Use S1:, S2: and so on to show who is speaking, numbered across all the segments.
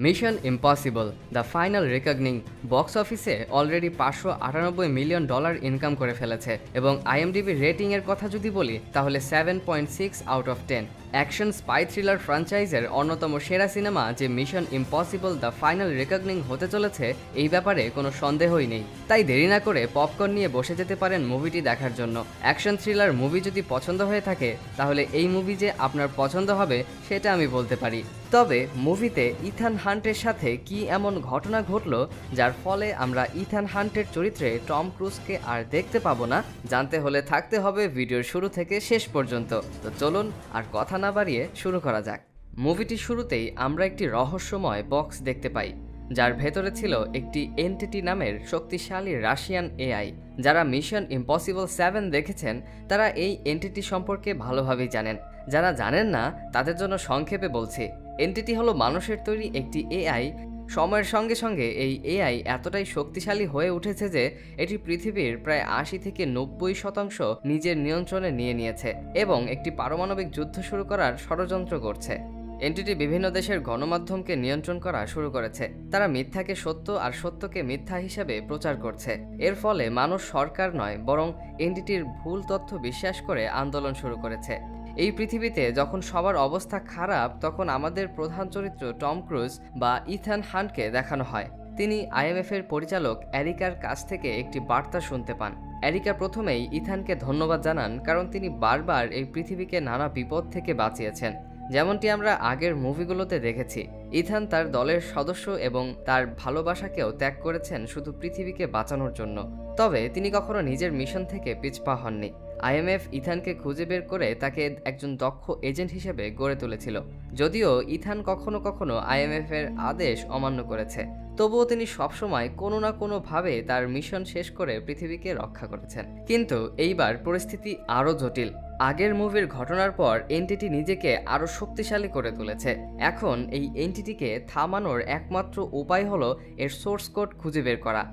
S1: Mission Impossible the Final Reckoning box অফিসে already $598 million income করে ফেলেছে এবং আইএমডিবি রেটিংয়ের কথা যদি বলি তাহলে 7.6/10। অ্যাকশন স্পাই থ্রিলার ফ্র্যাঞ্চাইজের অন্যতম সেরা সিনেমা যে মিশন ইম্পসিবল দ্য ফাইনাল রেকগনিং হতে চলেছে এই ব্যাপারে কোনো সন্দেহই নেই। তাই দেরি না করে পপকর্ন নিয়ে বসে যেতে পারেন মুভিটি দেখার জন্য। অ্যাকশন থ্রিলার মুভি যদি পছন্দ হয়ে থাকে তাহলে এই মুভি যে আপনার পছন্দ হবে সেটা আমি বলতে পারি। তবে মুভিতে ইথান হান্টের সাথে কি এমন ঘটনা ঘটল যার ফলে আমরা ইথান হান্টের চরিত্রে টম ক্রুজকে আর দেখতে পাবো না, জানতে হলে থাকতে হবে ভিডিওর শুরু থেকে শেষ পর্যন্ত। তো চলুন আর কথা না বাড়িয়ে শুরু করা যাক। মুভিটির শুরুতেই আমরা একটি রহস্যময় বক্স দেখতে পাই যার ভেতরে ছিল একটি এন্টিটি নামের শক্তিশালী রাশিয়ান এআই। যারা মিশন ইম্পসিবল 7 দেখেছেন তারা এই এন্টিটি সম্পর্কে ভালোভাবেই জানেন। যারা জানেন না তাদের জন্য সংক্ষেপে বলছি, এন্টিটি হলো মানুষের তৈরি একটি এআই। সময়ের সঙ্গে সঙ্গে এই এআই এতটাই শক্তিশালী হয়ে উঠেছে যে এটি পৃথিবীর প্রায় 80-90% নিজের নিয়ন্ত্রণে নিয়ে নিয়েছে এবং একটি পারমাণবিক যুদ্ধ শুরু করার ষড়যন্ত্র করছে। এন্টিটি বিভিন্ন দেশের গণমাধ্যমকে নিয়ন্ত্রণ করা শুরু করেছে। তারা মিথ্যাকে সত্য আর সত্যকে মিথ্যা হিসেবে প্রচার করছে। এর ফলে মানুষ সরকার নয় বরং এন্টিটির ভুল তথ্য বিশ্বাস করে আন্দোলন শুরু করেছে। এই পৃথিবীতে যখন সবার অবস্থা খারাপ তখন আমাদের প্রধান চরিত্র টম ক্রুজ বা ইথান হান্টকে দেখানো হয়। তিনি আইএমএফের পরিচালক এরিকার কাছ থেকে একটি বার্তা শুনতে পান। এরিকা প্রথমেই ইথানকে ধন্যবাদ জানান কারণ তিনি বারবার এই পৃথিবীকে নানা বিপদ থেকে বাঁচিয়েছেন। যেমনটি আমরা আগের মুভিগুলোতে দেখেছি, ইথান তার দলের সদস্য এবং তার ভালোবাসাকেও ত্যাগ করেছেন শুধু পৃথিবীকে বাঁচানোর জন্য। তবে তিনি কখনো নিজের মিশন থেকে পিছপা হননি। আইএমএফ ইথানকে খুঁজে বের করে তাকে একজন দক্ষ এজেন্ট হিসেবে গড়ে তুলেছিল। যদিও ইথান কখনো কখনো আইএমএফের আদেশ অমান্য করেছে, তবুও তিনি সবসময় কোনো না কোনোভাবে তার মিশন শেষ করে পৃথিবীকে রক্ষা করেছেন। কিন্তু এইবার পরিস্থিতি আরও জটিল। আগের মুভির ঘটনার পর এন্টিটি নিজেকে আরও শক্তিশালী করে তুলেছে। এখন এই এন্টিটিকে থামানোর একমাত্র উপায় হলো এর সোর্স কোড খুঁজে বের করা,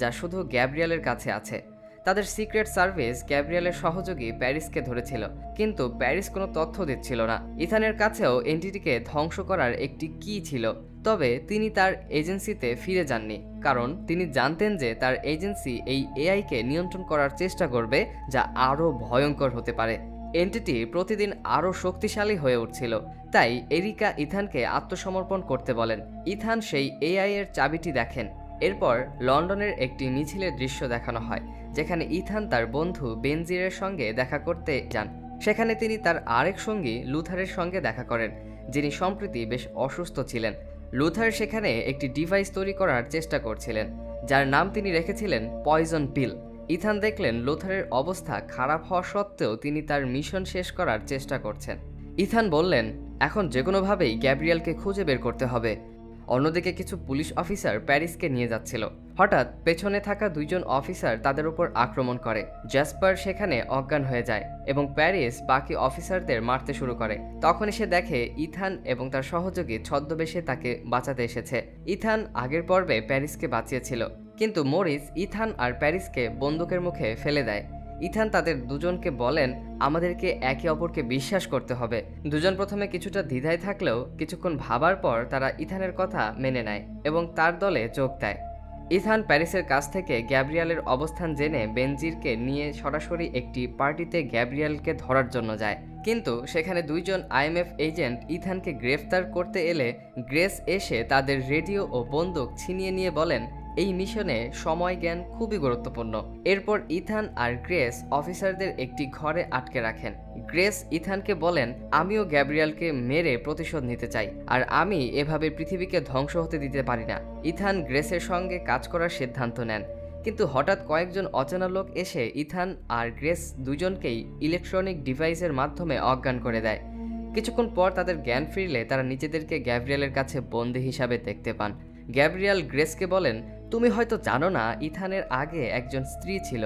S1: যা শুধু গ্যাব্রিয়েলের কাছে আছে। তাদের সিক্রেট সার্ভিস গ্যাব্রিয়েলের সহযোগী প্যারিসকে ধরেছিল, কিন্তু প্যারিস কোনো তথ্য দিচ্ছিল না। ইথানের কাছেও এন্টিটিকে ধ্বংস করার একটি কি ছিল, তবে তিনি তার এজেন্সিতে ফিরে যাননি কারণ তিনি জানতেন যে তার এজেন্সি এই এআইকে নিয়ন্ত্রণ করার চেষ্টা করবে, যা আরও ভয়ঙ্কর হতে পারে। এন্টিটি প্রতিদিন আরও শক্তিশালী হয়ে উঠছিল, তাই এরিকা ইথানকে আত্মসমর্পণ করতে বলেন। ইথান সেই এআই এর চাবিটি দেখেন। এরপর লন্ডনের একটি মিছিলের দৃশ্য দেখানো হয় যেখানে ইথান তার বন্ধু বেনজিরের সঙ্গে দেখা করতে যান। সেখানে তিনি তার আরেক সঙ্গী লুথারের সঙ্গে দেখা করেন, যিনি সম্প্রতি বেশ অসুস্থ ছিলেন। লুথার সেখানে একটি ডিভাইস তৈরি করার চেষ্টা করছিলেন যার নাম তিনি রেখেছিলেন পয়জন পিল। ইথান দেখলেন লুথারের অবস্থা খারাপ হওয়া সত্ত্বেও তিনি তার মিশন শেষ করার চেষ্টা করছেন। ইথান বললেন, এখন যে কোনোভাবেই গ্যাব্রিয়েলকে খুঁজে বের করতে হবে। অন্যদিকে কিছু পুলিশ অফিসার প্যারিসকে নিয়ে যাচ্ছিল। হঠাৎ পেছনে থাকা দুইজন অফিসার তাদের উপর আক্রমণ করে। জ্যাসপার সেখানে অজ্ঞান হয়ে যায় এবং প্যারিস বাকি অফিসারদের মারতে শুরু করে। তখনই সে দেখে ইথান এবং তার সহযোগী ছদ্মবেশে তাকে বাঁচাতে এসেছে। ইথান আগের পর্বে প্যারিসকে বাঁচিয়েছিল, কিন্তু মরিস ইথান আর প্যারিসকে বন্দুকের মুখে ফেলে দেয়। ইথান তাদের দুজনকে বলেন, আমাদেরকে একে অপরকে বিশ্বাস করতে হবে। দুজন প্রথমে কিছুটা দ্বিধায় থাকলেও কিছুক্ষণ ভাবার পর তারা ইথানের কথা মেনে নেয় এবং তার দলে যোগ দেয়। ইথান প্যারিসের কাছ থেকে গ্যাব্রিয়েলের অবস্থান জেনে বেনজিরকে নিয়ে সরাসরি একটি পার্টিতে গ্যাব্রিয়েলকে ধরার জন্য যায়, কিন্তু সেখানে দুইজন আইএমএফ এজেন্ট ইথানকে গ্রেফতার করতে এলে গ্রেস এসে তাদের রেডিও ও বন্দুক ছিনিয়ে নিয়ে বলেন, এই মিশনে সময় জ্ঞান খুবই গুরুত্বপূর্ণ। এরপর ইথান আর গ্রেস অফিসারদের একটি ঘরে আটকে রাখেন। গ্রেস ইথানকে বলেন, আমিও গ্যাব্রিয়েলকে মেরে প্রতিশোধ নিতে চাই আর আমি এভাবে পৃথিবীকে ধ্বংস হতে দিতে পারি না। ইথান গ্রেসের সঙ্গে কাজ করার সিদ্ধান্ত নেন, কিন্তু হঠাৎ কয়েকজন অচেনা লোক এসে ইথান আর গ্রেস দুজনকেই ইলেকট্রনিক ডিভাইসের মাধ্যমে অজ্ঞান করে দেয়। কিছুক্ষণ পর তাদের জ্ঞান ফিরলে তারা নিজেদেরকে গ্যাব্রিয়েলের কাছে বন্দী হিসাবে দেখতে পান। গ্যাব্রিয়েল গ্রেসকে বলেন, তুমি হয়তো জানো না, ইথানের আগে একজন স্ত্রী ছিল।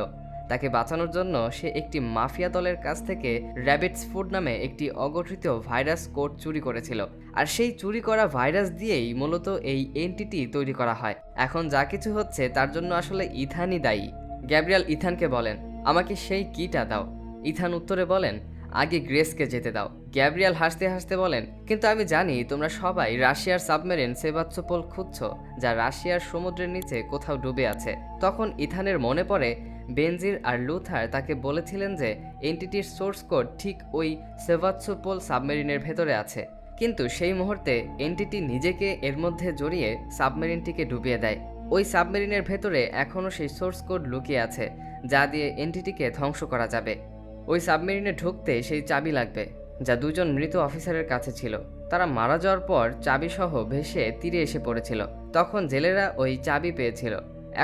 S1: তাকে বাঁচানোর জন্য সে একটি মাফিয়া দলের কাছ থেকে র্যাবিটস ফুড নামে একটি অগঠিত ভাইরাস কোড চুরি করেছিল, আর সেই চুরি করা ভাইরাস দিয়েই মূলত এই এন্টিটি তৈরি করা হয়। এখন যা কিছু হচ্ছে তার জন্য আসলে ইথানই দায়ী। গ্যাব্রিয়েল ইথানকে বলেন, আমাকে সেই কিটা দাও। ইথান উত্তরে বলেন, আগে গ্রেসকে যেতে দাও, গ্যাব্রিয়েল হাসতে হাসতে বলেন, কিন্তু আমি জানি তোমরা সবাই রাশিয়ার সাবমেরিন সেভাস্তোপল খুঁজছ, যা রাশিয়ার সমুদ্রের নিচে কোথাও ডুবে আছে। তখন ইথানের মনে পড়ে বেনজির আর লুথার তাকে বলেছিলেন যে এন্টিটির সোর্স কোড ঠিক ওই সেভাস্তোপল সাবমেরিনের ভেতরে আছে। কিন্তু সেই মুহূর্তে এন্টিটি নিজেকে এর মধ্যে জড়িয়ে সাবমেরিনটিকে ডুবিয়ে দেয়। ওই সাবমেরিনের ভেতরে এখনও সেই সোর্স কোড লুকিয়ে আছে, যা দিয়ে এন্টিটিকে ধ্বংস করা যাবে। ওই সাবমেরিনে ঢুকতে সেই চাবি লাগবে, যা দুজন মৃত অফিসারের কাছে ছিল। তারা মারা যাওয়ার পর চাবিসহ ভেসে তীরে এসে পড়েছিল। তখন জেলেরা ওই চাবি পেয়েছিল।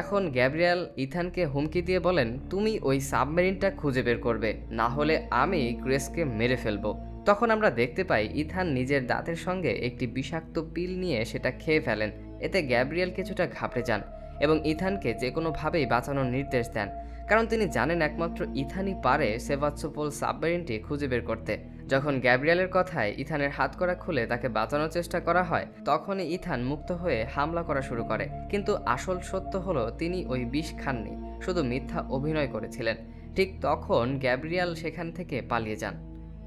S1: এখন গ্যাব্রিয়েল ইথানকে হুমকি দিয়ে বলেন, তুমি ওই সাবমেরিনটা খুঁজে বের করবে, না হলে আমি ক্রেসকে মেরে ফেলবো। তখন আমরা দেখতে পাই ইথান নিজের দাঁতের সঙ্গে একটি বিষাক্ত পিল নিয়ে সেটা খেয়ে ফেলেন। এতে গ্যাব্রিয়েল কিছুটা ঘাবড়ে যান এবং ইথানকে যে কোনোভাবেই বাঁচানোর নির্দেশ দেন, কারণ তিনি জানেন একমাত্র ইথানই পারে সেভাস্তোপল সাবমেরিনটি খুঁজে বের করতে। যখন গ্যাব্রিয়েলের কথায় ইথানের হাতকড়া খুলে তাকে বাঁচানোর চেষ্টা করা হয়, তখনই ইথান মুক্ত হয়ে হামলা করা শুরু করে। কিন্তু আসল সত্য হলো তিনি ওই বিষ খাননি, শুধু মিথ্যা অভিনয় করেছিলেন। ঠিক তখন গ্যাব্রিয়েল সেখান থেকে পালিয়ে যান।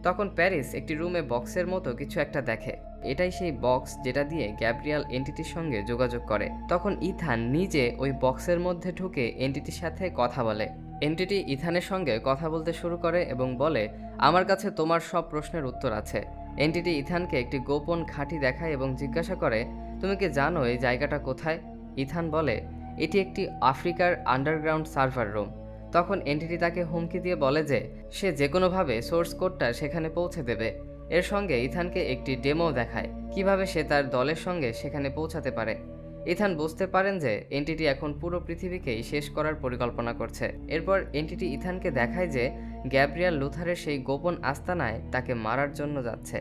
S1: তখন প্যারিস একটি রুমে বক্সের মতো কিছু একটা দেখে। এটাই সেই বক্স যেটা দিয়ে গ্যাব্রিয়েল এন্টিটির সঙ্গে যোগাযোগ করে। তখন ইথান নিজে ওই বক্সের মধ্যে ঢুকে এন্টিটির সাথে কথা বলে। এন্টিটি ইথানের সঙ্গে কথা বলতে শুরু করে এবং বলে, আমার কাছে তোমার সব প্রশ্নের উত্তর আছে। এন্টিটি ইথানকে একটি গোপন ঘাঁটি দেখায় এবং জিজ্ঞাসা করে, তুমি কি জানো এই জায়গাটা কোথায়? ইথান বলে, এটি একটি আফ্রিকার আন্ডারগ্রাউন্ড সার্ভার রুম। তখন এন্টিটি তাকে হুমকি দিয়ে বলে যে সে যে কোনোভাবে সোর্স কোডটা সেখানে পৌঁছে দেবে। এর সঙ্গে ইথানকে একটি ডেমো দেখায় কিভাবে সে তার দলের সঙ্গে সেখানে পৌঁছাতে পারে। ইথান বুঝতে পারেন যে এন্টিটি এখন পুরো পৃথিবীকেই শেষ করার পরিকল্পনা করছে। এরপর এন্টিটি ইথানকে দেখায় যে গ্যাব্রিয়েল লুথারের সেই গোপন আস্তানায় তাকে মারার জন্য যাচ্ছে।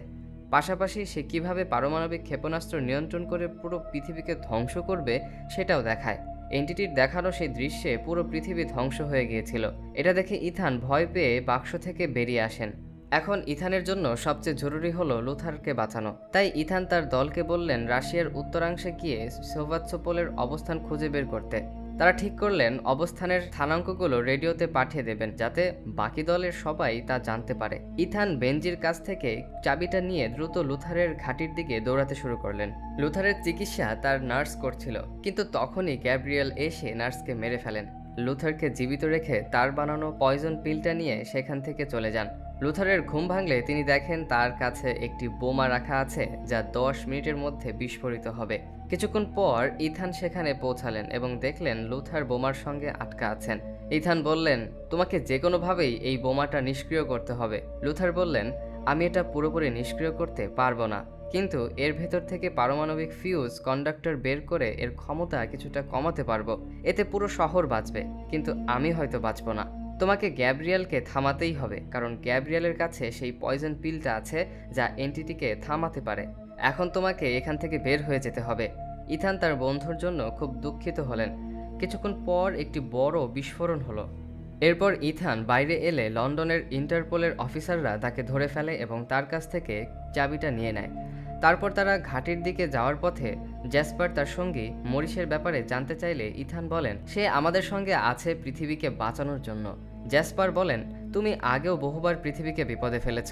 S1: পাশাপাশি সে কিভাবে পারমাণবিক ক্ষেপণাস্ত্র নিয়ন্ত্রণ করে পুরো পৃথিবীকে ধ্বংস করবে সেটাও দেখায়। এন্টিটির দেখানো সেই দৃশ্যে পুরো পৃথিবী ধ্বংস হয়ে গিয়েছিল। এটা দেখে ইথান ভয় পেয়ে বাক্স থেকে বেরিয়ে আসেন। এখন ইথানের জন্য সবচেয়ে জরুরি হলো লুথারকে বাঁচানো। তাই ইথান তার দলকে বললেন রাশিয়ার উত্তরাংশে গিয়ে সেভাস্তোপলের অবস্থান খুঁজে বের করতে। তারা ঠিক করলেন অবস্থানের স্থানাঙ্কগুলো রেডিওতে পাঠিয়ে দেবেন, যাতে বাকি দলের সবাই তা জানতে পারে। ইথান বেনজির কাছ থেকে চাবিটা নিয়ে দ্রুত লুথারের ঘাঁটির দিকে দৌড়াতে শুরু করলেন। লুথারের চিকিৎসা তার নার্স করছিল, কিন্তু তখনই গ্যাব্রিয়েল এসে নার্সকে মেরে ফেলেন। লুথারকে জীবিত রেখে তার বানানো পয়জন পিলটা নিয়ে সেখান থেকে চলে যান। লুথারের ঘুম ভাঙলে তিনি দেখেন তার কাছে একটি বোমা রাখা আছে, যা 10 মিনিটের মধ্যে বিস্ফোরিত হবে। কিছুক্ষণ পর ইথান সেখানে পৌঁছালেন এবং দেখলেন লুথার বোমার সঙ্গে আটকা আছেন। ইথান বললেন, তোমাকে যে কোনোভাবেই এই বোমাটা নিষ্ক্রিয় করতে হবে। লুথার বললেন, আমি এটা পুরোপুরি নিষ্ক্রিয় করতে পারবো না, কিন্তু এর ভেতর থেকে পারমাণবিক ফিউজ কন্ডাক্টর বের করে এর ক্ষমতা কিছুটা কমাতে পারবো। এতে পুরো শহর বাঁচবে, কিন্তু আমি হয়তো বাঁচবো না। তোমাকে গ্যাব্রিয়েলকে থামাতেই হবে, কারণ গ্যাব্রিয়েলের কাছে সেই পয়জন পিলটা আছে যা এন্টিটিকে থামাতে পারে। এখন তোমাকে এখান থেকে বের হয়ে যেতে হবে। ইথান তার বন্ধুর জন্য খুব দুঃখিত হলেন। কিছুক্ষণ পর একটি বড় বিস্ফোরণ হলো। এরপর ইথান বাইরে এলে লন্ডনের ইন্টারপোলের অফিসাররা তাকে ধরে ফেলে এবং তার কাছ থেকে চাবিটা নিয়ে নেয়। তারপর তারা ঘাটির দিকে যাওয়ার পথে জ্যাসপার তার সঙ্গী মরিসের ব্যাপারে জানতে চাইলে ইথান বলেন, সে আমাদের সঙ্গে আছে পৃথিবীকে বাঁচানোর জন্য। জ্যাসপার বলেন, তুমি আগেও বহুবার পৃথিবীকে বিপদে ফেলেছ,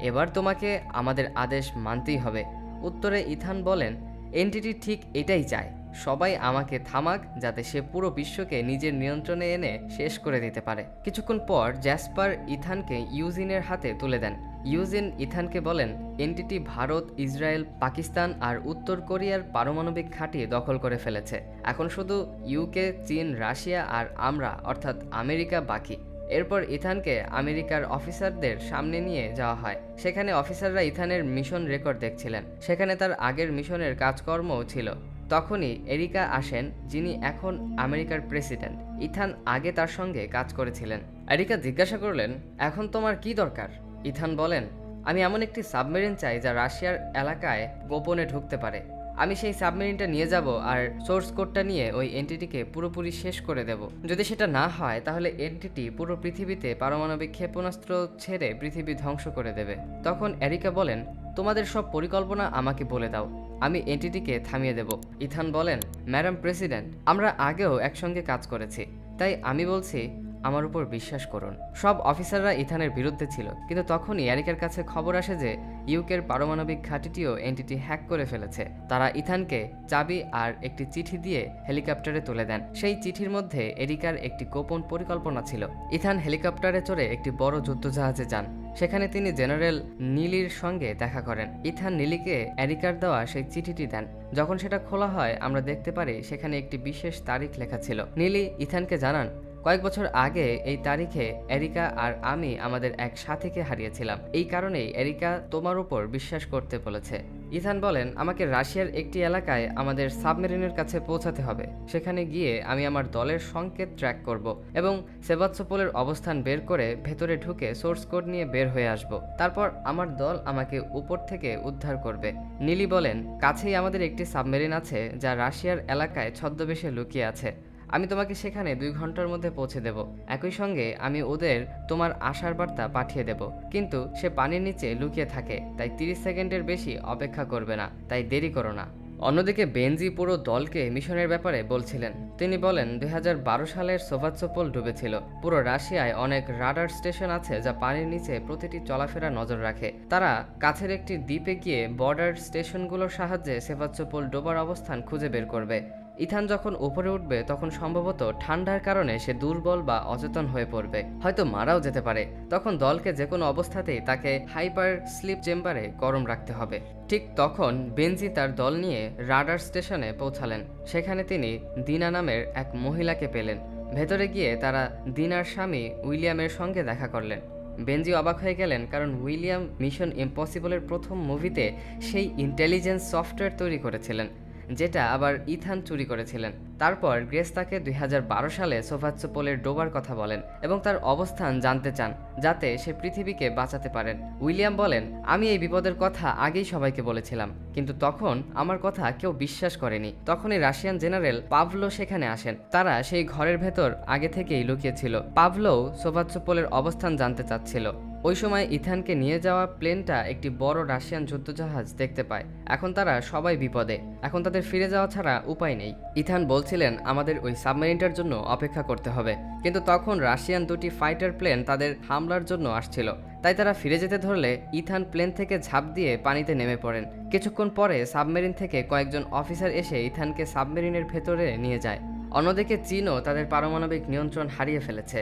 S1: এবার তোমাকে আমাদের আদেশ মানতেই হবে। উত্তরে ইথান বলেন, এন্টিটি ঠিক এটাই চায়, সবাই আমাকে থামাক, যাতে সে পুরো বিশ্বকে নিজের নিয়ন্ত্রণে এনে শেষ করে দিতে পারে। কিছুক্ষণ পর জ্যাসপার ইথানকে ইউজিনের হাতে তুলে দেন। ইউজিন ইথানকে বলেন, এন্টিটি ভারত, ইসরায়েল, পাকিস্তান আর উত্তর কোরিয়ার পারমাণবিক ঘাঁটি দখল করে ফেলেছে। এখন শুধু ইউকে, চীন, রাশিয়া আর আমরা অর্থাৎ আমেরিকা বাকি। এরপর ইথানকে আমেরিকার অফিসারদের সামনে নিয়ে যাওয়া হয়। সেখানে অফিসাররা ইথানের মিশন রেকর্ড দেখছিলেন। সেখানে তার আগের মিশনের কাজকর্মও ছিল। তখনই এরিকা আসেন, যিনি এখন আমেরিকার প্রেসিডেন্ট। ইথান আগে তার সঙ্গে কাজ করেছিলেন। এরিকা জিজ্ঞাসা করলেন, এখন তোমার কি দরকার? ইথান বলেন, আমি এমন একটি সাবমেরিন চাই যা রাশিয়ার এলাকায় গোপনে ঢুকতে পারে। আমি সেই সাবমেরিনটা নিয়ে যাব আর সোর্স কোডটা নিয়ে ওই এন্টিটিকে পুরোপুরি শেষ করে দেব। যদি সেটা না হয় তাহলে এন্টিটি পুরো পৃথিবীতে পারমাণবিক ক্ষেপণাস্ত্র ছেড়ে পৃথিবী ধ্বংস করে দেবে। তখন এরিকা বলেন, তোমাদের সব পরিকল্পনা আমাকে বলে দাও, আমি এন্টিটিকে থামিয়ে দেব। ইথান বলেন, ম্যাডাম প্রেসিডেন্ট, আমরা আগেও একসঙ্গে কাজ করেছি, তাই আমি বলছি আমার উপর বিশ্বাস করুন। সব অফিসাররা ইথানের বিরুদ্ধে ছিল, কিন্তু তখনই এরিকার কাছে খবর আসে যে ইউকের পারমাণবিক ঘাঁটিটিও এনটিটি হ্যাক করে ফেলেছে। তারা ইথানকে চাবি আর একটি চিঠি দিয়ে হেলিকপ্টারে তুলে দেন। সেই চিঠির মধ্যে এরিকার একটি গোপন পরিকল্পনা ছিল। ইথান হেলিকপ্টারে চড়ে একটি বড় যুদ্ধজাহাজে যান। সেখানে তিনি জেনারেল নিলির সঙ্গে দেখা করেন। ইথান নিলিকে এরিকার দেওয়া সেই চিঠিটি দেন। যখন সেটা খোলা হয়, আমরা দেখতে পারি সেখানে একটি বিশেষ তারিখ লেখা ছিল। নিলি ইথানকে জানান, কয়েক বছর আগে এই তারিখে এরিকা আর আমি আমাদের এক সাথীকে হারিয়েছিলাম। এই কারণেই এরিকা তোমার উপর বিশ্বাস করতে বলেছে। ইথান বলেন, আমাকে রাশিয়ার একটি এলাকায় আমাদের সাবমেরিনের কাছে পৌঁছাতে হবে। সেখানে গিয়ে আমি আমার দলের সংকেত ট্র্যাক করব এবং সেভাস্তোপোলের অবস্থান বের করে ভেতরে ঢুকে সোর্স কোড নিয়ে বের হয়ে আসব। তারপর আমার দল আমাকে উপর থেকে উদ্ধার করবে। নীলি বলেন, কাছেই আমাদের একটি সাবমেরিন আছে যা রাশিয়ার এলাকায় ছদ্মবেশে লুকিয়ে আছে। আমি তোমাকে সেখানে 2 ঘন্টার মধ্যে পৌঁছে দেব। একই সঙ্গে আমি ওদের তোমার আসার বার্তা পাঠিয়ে দেব। কিন্তু সে পানির নিচে লুকিয়ে থাকে, তাই 30 সেকেন্ডের বেশি অপেক্ষা করবে না, তাই দেরি করো না। অন্যদিকে বেনজি পুরো দলকে মিশনের ব্যাপারে বলছিলেন। তিনি বলেন, 2012 সালের সেভাস্তোপোল ডুবেছিল। পুরো রাশিয়ায় অনেক রাডার স্টেশন আছে যা পানির নিচে প্রতিটি চলাফেরা নজর রাখে। তারা কাছের একটি দ্বীপে গিয়ে বর্ডার স্টেশনগুলোর সাহায্যে সেভাস্তোপোল ডোবার অবস্থান খুঁজে বের করবে। ইথান যখন উপরে উঠবে তখন সম্ভবত ঠান্ডার কারণে সে দুর্বল বা অচেতন হয়ে পড়বে, হয়তো মারাও যেতে পারে। তখন দলকে যে কোনো অবস্থাতেই তাকে হাইপার স্লিপ চেম্বারে গরম রাখতে হবে। ঠিক তখন বেনজি তার দল নিয়ে রাডার স্টেশনে পৌঁছালেন। সেখানে তিনি দিনা নামের এক মহিলাকে পেলেন। ভেতরে গিয়ে তারা দিনার স্বামী উইলিয়ামের সঙ্গে দেখা করলেন। বেনজি অবাক হয়ে গেলেন, কারণ উইলিয়াম মিশন ইম্পসিবলের প্রথম মুভিতে সেই ইন্টেলিজেন্স সফটওয়্যার তৈরি করেছিলেন, যেটা আবার ইথান চুরি করেছিলেন। তারপর গ্রেস তাকে 2012 সালে সেভাস্তোপোলের ডোবার কথা বলেন এবং তার অবস্থান জানতে চান, যাতে সে পৃথিবীকে বাঁচাতে পারেন। উইলিয়াম বলেন, আমি এই বিপদের কথা আগেই সবাইকে বলেছিলাম, কিন্তু তখন আমার কথা কেউ বিশ্বাস করেনি। তখনই রাশিয়ান জেনারেল পাভলো সেখানে আসেন। তারা সেই ঘরের ভেতর আগে থেকেই লুকিয়েছিল। পাভলোও সেভাস্তোপোলের অবস্থান জানতে চাচ্ছিল। ওই সময় ইথানকে নিয়ে যাওয়া প্লেনটা একটি বড় রাশিয়ান যুদ্ধজাহাজ দেখতে পায়। এখন তারা সবাই বিপদে। এখন তাদের ফিরে যাওয়া ছাড়া উপায় নেই। ইথান বলছিলেন, আমাদের ওই সাবমেরিনটার জন্য অপেক্ষা করতে হবে। কিন্তু তখন রাশিয়ান 2টি ফাইটার প্লেন তাদের হামলার জন্য আসছিল। তাই তারা ফিরে যেতে ধরলে ইথান প্লেন থেকে ঝাঁপ দিয়ে পানিতে নেমে পড়েন। কিছুক্ষণ পরে সাবমেরিন থেকে কয়েকজন অফিসার এসে ইথানকে সাবমেরিনের ভেতরে নিয়ে যায়। অন্যদিকে চীনও তাদের পারমাণবিক নিয়ন্ত্রণ হারিয়ে ফেলেছে।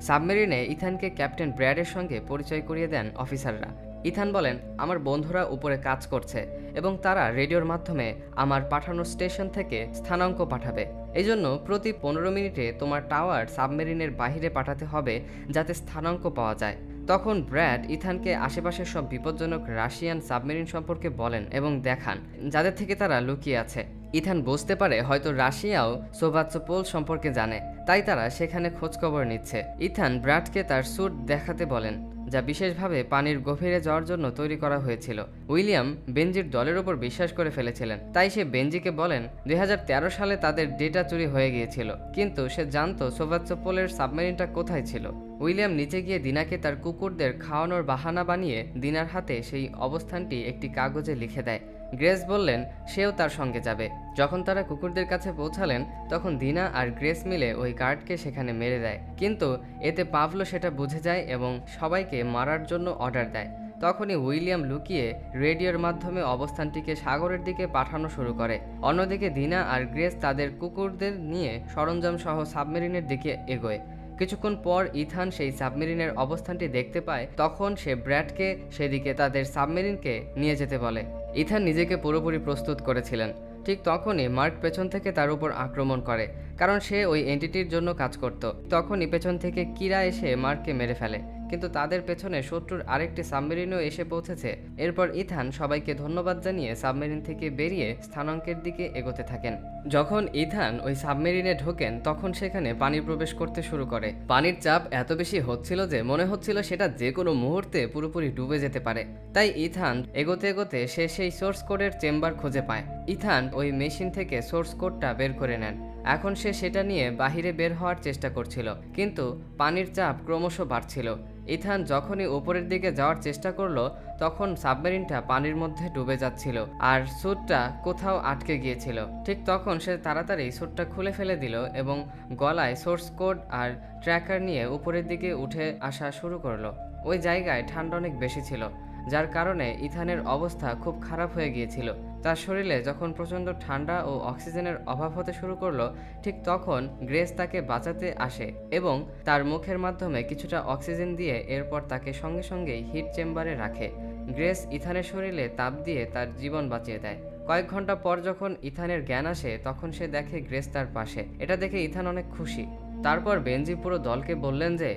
S1: সাবমেরিনে ইথানকে ক্যাপ্টেন ব্র্যাডের সঙ্গে পরিচয় করিয়ে দেন অফিসাররা। ইথান বলেন, আমার বন্ধুরা উপরে কাজ করছে এবং তারা রেডিওর মাধ্যমে আমার পাঠানো স্টেশন থেকে স্থানাঙ্ক পাঠাবে। এই জন্য প্রতি 15 মিনিটে তোমার টাওয়ার সাবমেরিনের বাইরে পাঠাতে হবে, যাতে স্থানাঙ্ক পাওয়া যায়। তখন ব্র্যাড ইথানকে আশেপাশের সব বিপজ্জনক রাশিয়ান সাবমেরিন সম্পর্কে বলেন এবং দেখান, যাদের থেকে তারা লুকিয়ে আছে। ইথান বুঝতে পারে হয়তো রাশিয়াও সেভাস্তোপোল সম্পর্কে জানে, তাই তারা সেখানে খোঁজখবর নিচ্ছে। ইথান ব্র্যাডকে তার স্যুট দেখাতে বলেন, যা বিশেষভাবে পানির গভীরে যাওয়ার জন্য তৈরি করা হয়েছিল। উইলিয়াম বেনজির দলের উপর বিশ্বাস করে ফেলেছিলেন, তাই সে বেনজিকে বলেন 2013 সালে তাদের ডেটা চুরি হয়ে গিয়েছিল, কিন্তু সে জানতো সেভাস্তোপোলের সাবমেরিনটা কোথায় ছিল। উইলিয়াম নিচে গিয়ে দিনাকে তার কুকুরদের খাওয়ানোর বাহানা বানিয়ে দিনার হাতে সেই অবস্থানটি একটি কাগজে লিখে দেয়। গ্রেস বললেন সেও তার সঙ্গে যাবে। যখন তারা কুকুরদের কাছে পৌঁছালেন, তখন দিনা আর গ্রেস মিলে ওই গার্ডকে সেখানে মেরে দেয়, কিন্তু এতে পাভলো সেটা বুঝে যায় এবং সবাইকে মারার জন্য অর্ডার দেয়। তখনই উইলিয়াম লুকিয়ে রেডিওর মাধ্যমে অবস্থানটিকে সাগরের দিকে পাঠানো শুরু করে। অন্যদিকে দিনা আর গ্রেস তাদের কুকুরদের নিয়ে সরঞ্জাম সহ সাবমেরিনের দিকে এগোয়। কিছুক্ষণ পর ইথান সেই সাবমেরিনের অবস্থানটি দেখতে পায়। তখন সে ব্র্যাডকে সেদিকে তাদের সাবমেরিনকে নিয়ে যেতে বলে। ইথান নিজেকে পুরোপুরি প্রস্তুত করেছিলেন। ঠিক তখনই মার্ক পেছন থেকে তার উপর আক্রমণ করে, কারণ সে ওই এন্টিটির জন্য কাজ করত। তখনই পেছন থেকে কিরা এসে মার্ককে মেরে ফেলে, কিন্তু তাদের পেছনে শত্রুর আরেকটি সাবমেরিনও এসে পৌঁছেছে। এরপর ইথান সবাইকে ধন্যবাদ জানিয়ে সাবমেরিন থেকে বেরিয়ে স্থানাঙ্কের দিকে এগোতে থাকেন। যখন ইথান ওই সাবমেরিনে ঢোকেন, তখন সেখানে পানি প্রবেশ করতে শুরু করে। পানির চাপ এত বেশি হচ্ছিল যে মনে হচ্ছিল সেটা যে কোনো মুহূর্তে পুরোপুরি ডুবে যেতে পারে। তাই ইথান এগোতে এগোতে সে সেই সোর্স কোডের চেম্বার খুঁজে পায়। ইথান ওই মেশিন থেকে সোর্স কোডটা বের করে নেন। এখন সে সেটা নিয়ে বাহিরে বের হওয়ার চেষ্টা করছিল, কিন্তু পানির চাপ ক্রমশ বাড়ছিল। ইথান যখনই উপরের দিকে যাওয়ার চেষ্টা করলো তখন সাবমেরিনটা পানির মধ্যে ডুবে যাচ্ছিল আর স্যুটটা কোথাও আটকে গিয়েছিল। ঠিক তখন সে তাড়াতাড়ি স্যুটটা খুলে ফেলে দিল এবং গলায় সোর্স কোড আর ট্র্যাকার নিয়ে উপরের দিকে উঠে আসা শুরু করলো। ওই জায়গায় ঠান্ডা অনেক বেশি ছিল, যার কারণে ইথানের অবস্থা খুব খারাপ হয়ে গিয়েছিল। তার শরীরে যখন প্রচণ্ড ঠান্ডা ও অক্সিজেনের অভাব হতে শুরু করলো, ঠিক তখন গ্রেস তাকে বাঁচাতে আসে এবং তার মুখের মাধ্যমে কিছুটা অক্সিজেন দিয়ে এরপর তাকে সঙ্গে সঙ্গেই হিট চেম্বারে রাখে। গ্রেস ইথানের শরীরে তাপ দিয়ে তার জীবন বাঁচিয়ে দেয়। কয়েক ঘন্টা পর যখন ইথানের জ্ঞান আসে তখন সে দেখে গ্রেস তার পাশে। এটা দেখে ইথান অনেক খুশি। তারপর বেনজি পুরো দলকে বললেন যে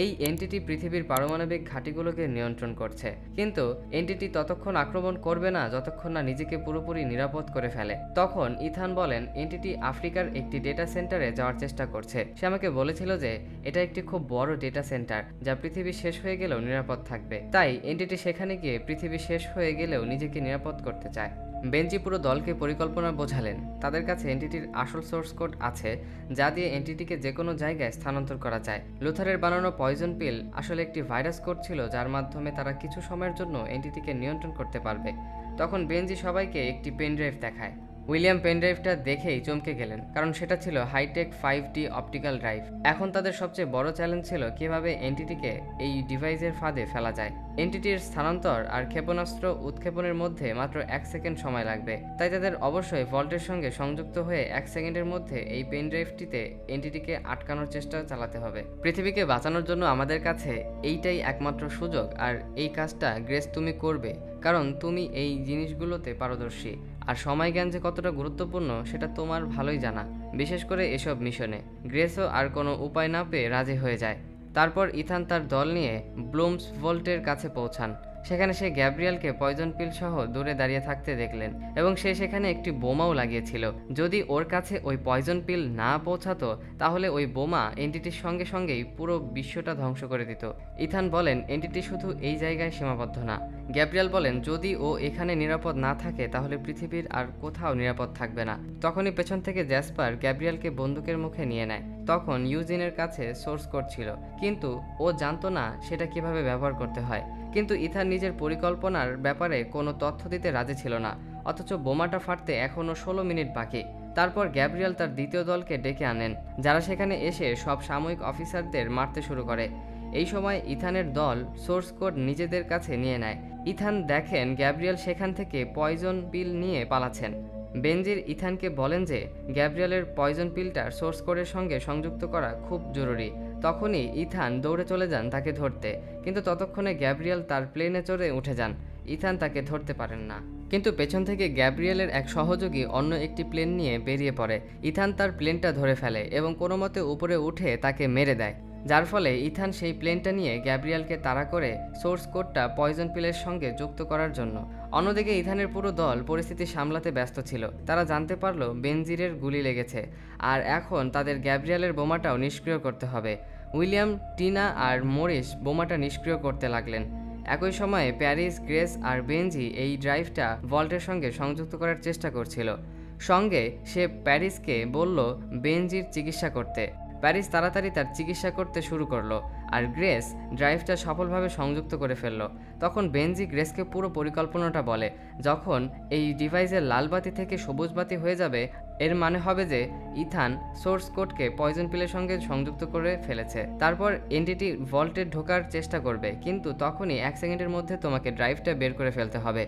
S1: এই এনটিটি পৃথিবীর পারমাণবিক ঘাঁটিগুলোকে নিয়ন্ত্রণ করছে, কিন্তু এনটিটি ততক্ষণ আক্রমণ করবে না যতক্ষণ না নিজেকে পুরোপুরি নিরাপদ করে ফেলে। তখন ইথান বলেন এনটিটি আফ্রিকার একটি ডেটা সেন্টারে যাওয়ার চেষ্টা করছে। সে আমাকে বলেছিল যে এটা একটি খুব বড় ডেটা সেন্টার যা পৃথিবী শেষ হয়ে গেলেও নিরাপদ থাকবে, তাই এনটিটি সেখানে গিয়ে পৃথিবী শেষ হয়ে গেলেও নিজেকে নিরাপদ করতে চায়। বেনজি পুরো দলকে পরিকল্পনা বোঝালেন। তাদের কাছে এনটিটির আসল সোর্স কোড আছে যা দিয়ে এনটিটিকে যে কোনো জায়গায় স্থানান্তর করা যায়। লুথারের বানানো পয়জন পিল আসলে একটি ভাইরাস কোড ছিল যার মাধ্যমে তারা কিছু সময়ের জন্য এনটিটিকে নিয়ন্ত্রণ করতে পারবে। তখন বেনজি সবাইকে একটি পেনড্রাইভ দেখায়। উইলিয়াম পেনড্রাইভটা দেখেই চমকে গেলেন, কারণ সেটা ছিল হাইটেক 5D অপটিক্যাল ড্রাইভ। এখন তাদের সবচেয়ে বড় চ্যালেঞ্জ ছিল কিভাবে এনটিটিকে এই ডিভাইসের ফাঁদে ফেলা যায়। এনটিটির স্থানান্তর আর ক্ষেপণাস্ত্র উৎক্ষেপণের মধ্যে মাত্র 1 সেকেন্ড সময় লাগবে, তাই তাদের অবশ্যই ভল্টের সঙ্গে সংযুক্ত হয়ে 1 সেকেন্ডের মধ্যে এই পেনড্রাইভটিতে এনটিটিকে আটকানোর চেষ্টা চালাতে হবে। পৃথিবীকে বাঁচানোর জন্য আমাদের কাছে এইটাই একমাত্র সুযোগ, আর এই কাজটা গ্রেস তুমি করবে, কারণ তুমি এই জিনিসগুলোতে পারদর্শী। আর সময় জ্ঞান যে কতটা গুরুত্বপূর্ণ সেটা তোমার ভালোই জানা, বিশেষ করে এসব মিশনে। গ্রেসও আর কোনো উপায় না পেয়ে রাজি হয়ে যায়। তারপর ইথান তার দল নিয়ে ব্লুমস ভল্টের কাছে পৌঁছান। সেখানে সে গ্যাব্রিয়েলকে পয়জন পিল সহ দূরে দাঁড়িয়ে থাকতে দেখলেন এবং সে সেখানে একটি বোমাও লাগিয়েছিল। যদি ওর কাছে ওই পয়জন পিল না পৌঁছাতো তাহলে ওই বোমা এনটিটির সঙ্গে সঙ্গেই পুরো বিশ্বটা ধ্বংস করে দিত। ইথান বলেন এনটিটি শুধু এই জায়গায় সীমাবদ্ধ না। গ্যাব্রিয়েল বলেন যদি ও এখানে নিরাপদ না থাকে তাহলে পৃথিবীর আর কোথাও নিরাপদ থাকবে না। তখনই পেছন থেকে জ্যাসপার গ্যাব্রিয়েলকে বন্দুকের মুখে নিয়ে নেয়। তখন ইউজিনের কাছে সোর্স কোড ছিল, কিন্তু ও জানতো না সেটা কিভাবে ব্যবহার করতে হয়। কিন্তু ইথান নিজের পরিকল্পনার ব্যাপারে কোনো তথ্য দিতে রাজি ছিল না, অথচ বোমাটা ফাটতে এখনও 16 মিনিট বাকি। তারপর গ্যাব্রিয়েল তার দ্বিতীয় দলকে ডেকে আনেন, যারা সেখানে এসে সব সাময়িক অফিসারদের মারতে শুরু করে। এই সময় ইথানের দল সোর্স কোড নিজেদের কাছে নিয়ে নেয়। ইথান দেখেন গ্যাব্রিয়েল সেখান থেকে পয়জন পিল নিয়ে পালাচ্ছেন। বেনজির ইথানকে বলেন যে গ্যাব্রিয়েলের পয়জন পিলটার সোর্স কোডের সঙ্গে সংযুক্ত করা খুব জরুরি। তখনই ইথান দৌড়ে চলে যান তাকে ধরতে, কিন্তু ততক্ষণে গ্যাব্রিয়েল তার প্লেনে চড়ে উঠে যান। ইথান তাকে ধরতে পারেন না, কিন্তু পেছন থেকে গ্যাব্রিয়েলের এক সহযোগী অন্য একটি প্লেন নিয়ে বেরিয়ে পড়ে। ইথান তার প্লেনটা ধরে ফেলে এবং কোনো মতে উপরে উঠে তাকে মেরে দেয়, যার ফলে ইথান সেই প্লেনটা নিয়ে গ্যাব্রিয়েলকে তাড়া করে সোর্স কোডটা পয়জন পিলের সঙ্গে যুক্ত করার জন্য। অন্যদিকে ইথানের পুরো দল পরিস্থিতি সামলাতে ব্যস্ত ছিল। তারা জানতে পারলো বেনজিরের গুলি লেগেছে, আর এখন তাদের গ্যাব্রিয়েলের বোমাটাও নিষ্ক্রিয় করতে হবে। উইলিয়াম, টিনা আর মরিস বোমাটা নিষ্ক্রিয় করতে লাগলেন। একই সময়ে প্যারিস, গ্রেস আর বেনজি এই ড্রাইভটা ভল্টের সঙ্গে সংযুক্ত করার চেষ্টা করছিল। সঙ্গে সে প্যারিসকে বলল বেনজির চিকিৎসা করতে। প্যারিস তাড়াতাড়ি তার চিকিৎসা করতে শুরু করলো, আর গ্রেস ড্রাইভটা সফলভাবে সংযুক্ত করে ফেলল। তখন বেনজি গ্রেসকে পুরো পরিকল্পনাটা বলে। যখন এই ডিভাইসের লাল বাতি থেকে সবুজ বাতি হয়ে যাবে, এর মানে হবে যে ইথান সোর্স কোডকে পয়জন পিলের সঙ্গে সংযুক্ত করে ফেলেছে। তারপর এনটিটি ভল্টে ঢোকার চেষ্টা করবে, কিন্তু তখনই 1 সেকেন্ডের মধ্যে তোমাকে ড্রাইভটা বের করে ফেলতে হবে।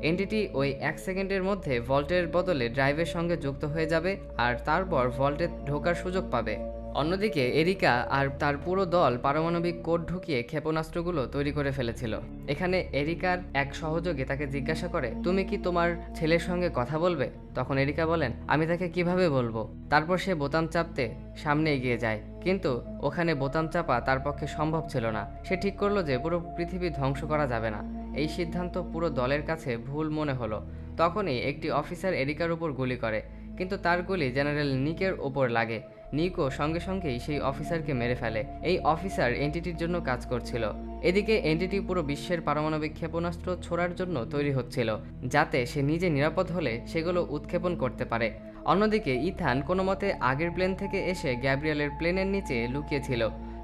S1: এনটিটি ওই 1 সেকেন্ডের মধ্যে ভল্টের বদলে ড্রাইভের সঙ্গে যুক্ত হয়ে যাবে, আর তারপর ভল্টে ঢোকার সুযোগ পাবে। অন্যদিকে এরিকা আর তার পুরো দল পারমাণবিক কোড ঢুকিয়ে ক্ষেপণাস্ত্রগুলো তৈরি করে ফেলেছিল। এখানে এরিকার এক সহযোগী তাকে জিজ্ঞাসা করে তুমি কি তোমার ছেলের সঙ্গে কথা বলবে? তখন এরিকা বলেন আমি তাকে কিভাবে বলবো। তারপর সে বোতাম চাপতে সামনে এগিয়ে যায়, কিন্তু ওখানে বোতাম চাপা তার পক্ষে সম্ভব ছিল না। সে ঠিক করলো যে পুরো পৃথিবী ধ্বংস করা যাবে না। এই সিদ্ধান্ত পুরো দলের কাছে ভুল মনে হলো। তখনই একটি অফিসার এরিকার উপর গুলি করে, কিন্তু তার গুলি জেনারেল নিকের ওপর লাগে। নিকো সঙ্গে সঙ্গেই সেই অফিসারকে মেরে ফেলে। এই অফিসার এনটিটির জন্য কাজ করছিল। এদিকে এনটিটি পুরো বিশ্বের পারমাণবিক ক্ষেপণাস্ত্র ছোড়ার জন্য তৈরি হচ্ছিল, যাতে সে নিজে নিরাপদ হলে সেগুলো উৎক্ষেপণ করতে পারে। অন্যদিকে ইথান কোনো মতে আগের প্লেন থেকে এসে গ্যাব্রিয়েলের প্লেনের নিচে লুকিয়েছিল।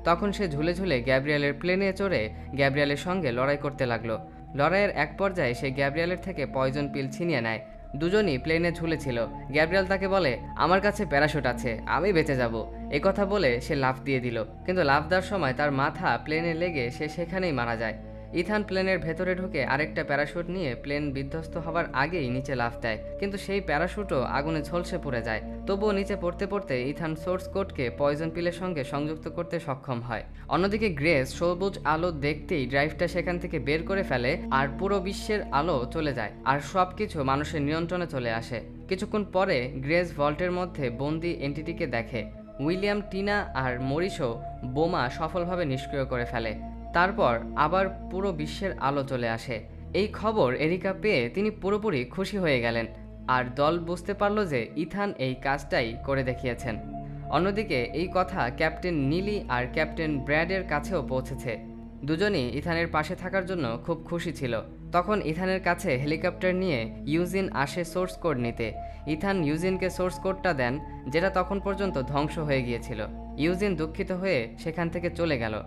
S1: তখন সে ঝুলে ঝুলে গ্যাব্রিয়েলের প্লেনে চড়ে গ্যাব্রিয়েলের সঙ্গে লড়াই করতে লাগলো। লড়াইয়ের এক পর্যায়ে সে গ্যাব্রিয়েলের থেকে পয়জন পিল ছিনিয়ে নেয়। দুজনই প্লেনে ঝুলেছিল। গ্যাব্রিয়েল তাকে বলে, আমার কাছে প্যারাশুট আছে, আমি বেঁচে যাব। এই কথা বলে সে লাফ দিয়ে দিল, কিন্তু লাফ দেওয়ার সময় তার মাথা প্লেনে লেগে সে সেখানেই মারা যায়। ইথান প্লেনের ভেতরে ঢুকে আরেকটা প্যারাশুট নিয়ে প্লেন বিধ্বস্ত হওয়ার আগেই নিচে লাফ দেয়, কিন্তু সেই প্যারাশুটও আগুনে ঝলসে পড়ে যায়। তবুও নিচে পড়তে পড়তে ইথান সোর্স কোডকে পয়জন পিলের সঙ্গে সংযুক্ত করতে সক্ষম হয়। অন্যদিকে গ্রেস সবুজ আলো দেখতেই ড্রাইভটা সেখান থেকে বের করে ফেলে, আর পুরো বিশ্বের আলো চলে যায় আর সবকিছু মানুষের নিয়ন্ত্রণে চলে আসে। কিছুক্ষণ পরে গ্রেস ভল্টের মধ্যে বন্দি এন্টিটিকে দেখে। উইলিয়াম, টিনা আর মরিসও বোমা সফলভাবে নিষ্ক্রিয় করে ফেলে। তারপর আবার পুরো বিশ্বের আলো চলে আসে। এই খবর এরিকা পেয়ে তিনি পুরোপুরি খুশি হয়ে গেলেন, আর দল বুঝতে পারল যে ইথান এই কাজটাই করে দেখিয়েছেন। অন্যদিকে এই কথা ক্যাপ্টেন নিলি আর ক্যাপ্টেন ব্র্যাডের কাছেও পৌঁছেছে। দুজনই ইথানের পাশে থাকার জন্য খুব খুশি ছিল। তখন ইথানের কাছে হেলিকপ্টার নিয়ে ইউজিন আসে সোর্স কোড নিতে। ইথান ইউজিনকে সোর্স কোডটা দেন, যেটা তখন পর্যন্ত ধ্বংস হয়ে গিয়েছিল। ইউজিন দুঃখিত হয়ে সেখান থেকে চলে গেল।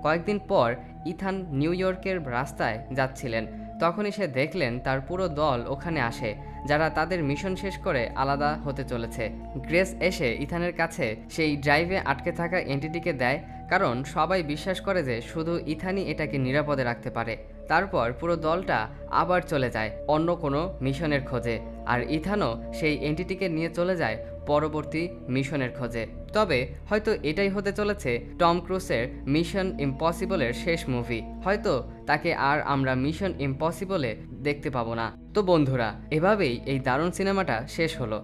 S1: কয়েকদিন পর ইথান নিউ ইয়র্কের রাস্তায় যাচ্ছিলেন। তখনই সে দেখলেন তার পুরো দল ওখানে আসে, যারা তাদের মিশন শেষ করে আলাদা হতে চলেছে। গ্রেস এসে ইথানের কাছে সেই ড্রাইভে আটকে থাকা এন্টিটিকে দেয়, কারণ সবাই বিশ্বাস করে যে শুধু ইথানই এটাকে নিরাপদে রাখতে পারে। তারপর পুরো দলটা আবার চলে যায় অন্য কোনো মিশনের খোঁজে, আর ইথানও সেই এন্টিটিকে নিয়ে চলে যায় পরবর্তী মিশনের খোঁজে। তবে হয়তো এটাই হতে চলেছে টম ক্রুজের মিশন ইম্পসিবলের শেষ মুভি। হয়তো তাকে আর আমরা মিশন ইম্পসিবলে দেখতে পাবো না। তো বন্ধুরা, এভাবেই এই দারুণ সিনেমাটা শেষ হলো।